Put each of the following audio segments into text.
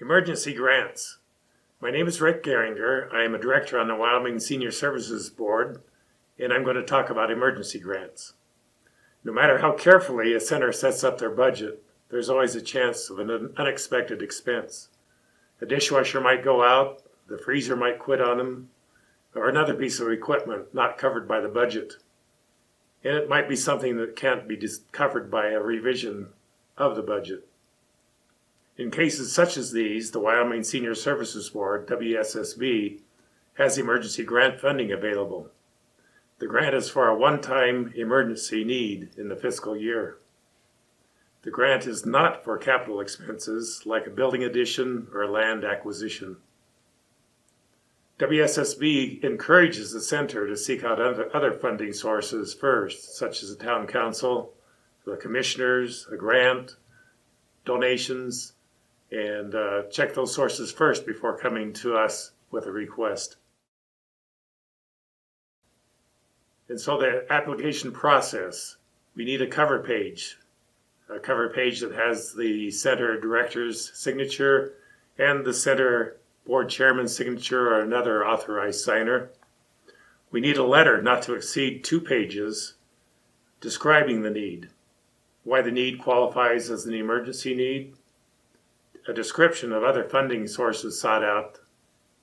Emergency grants. My name is Rick Geringer. I am a director on the Wyoming Senior Services Board, and I'm going to talk about emergency grants. No matter how carefully a center sets up their budget, there's always a chance of an unexpected expense. A dishwasher might go out, the freezer might quit on them, or another piece of equipment not covered by the budget. And it might be something that can't be covered by a revision of the budget. In cases such as these, the Wyoming Senior Services Board, WSSB, has emergency grant funding available. The grant is for a one-time emergency need in the fiscal year. The grant is not for capital expenses like a building addition or land acquisition. WSSB encourages the center to seek out other funding sources first, such as the town council, the commissioners, a grant, donations, and check those sources first before coming to us with a request. And so the application process, we need a cover page that has the center director's signature and the center board chairman's signature or another authorized signer. We need a letter not to exceed 2 pages describing the need, why the need qualifies as an emergency need, a description of other funding sources sought out,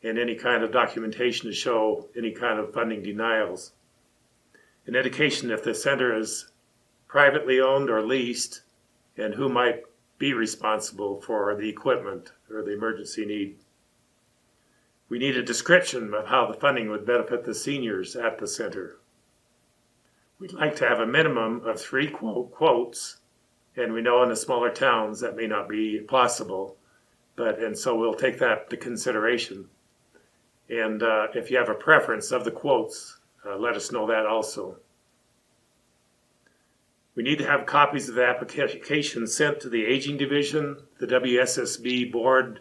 and any kind of documentation to show any kind of funding denials. An indication if the center is privately owned or leased, and who might be responsible for the equipment or the emergency need. We need a description of how the funding would benefit the seniors at the center. We'd like to have a minimum of 3 quotes, and we know in the smaller towns that may not be possible, and so we'll take that into consideration. And if you have a preference of the quotes, let us know that also. We need to have copies of the application sent to the Aging Division, the WSSB Board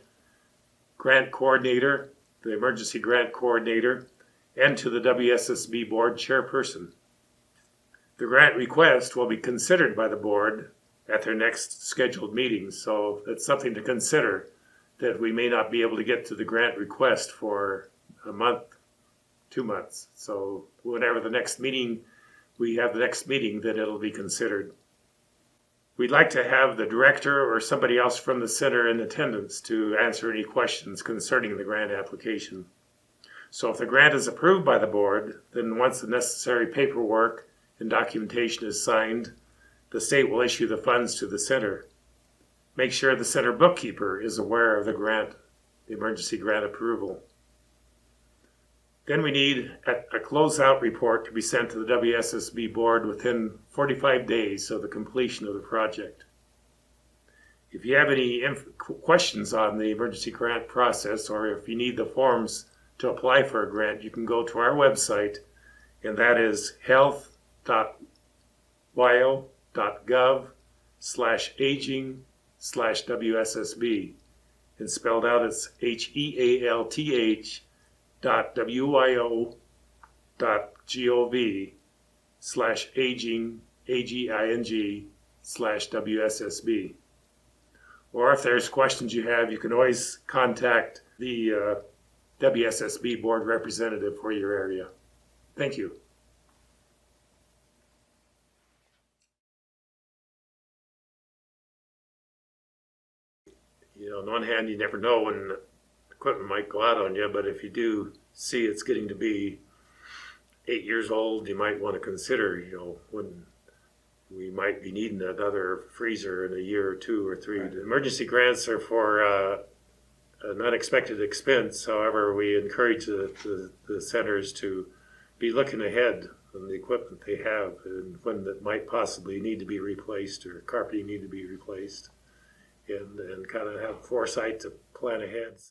Grant Coordinator, the Emergency Grant Coordinator, and to the WSSB Board Chairperson. The grant request will be considered by the board at their next scheduled meeting, so it's something to consider that we may not be able to get to the grant request for a month, 2 months. So whenever the next meeting, we have the next meeting, that it'll be considered. We'd like to have the director or somebody else from the center in attendance to answer any questions concerning the grant application. So if the grant is approved by the board, then once the necessary paperwork and documentation is signed, the state will issue the funds to the center. Make sure the center bookkeeper is aware of the grant, the emergency grant approval. Then we need a closeout report to be sent to the WSSB board within 45 days of the completion of the project. If you have any questions on the emergency grant process, or if you need the forms to apply for a grant, you can go to our website, and that is health.wyo.gov/aging/WSSB. And spelled out it's health.wyo.gov/aging/WSSB. Or if there's questions you have, you can always contact the WSSB board representative for your area. Thank you. On one hand, you never know when equipment might go out on you, but if you do see it's getting to be 8 years old, you might want to consider, when we might be needing another freezer in a year or 2 or 3. Right. The emergency grants are for an unexpected expense. However, we encourage the centers to be looking ahead on the equipment they have and when that might possibly need to be replaced or carpeting need to be replaced, and kind of have foresight to plan ahead.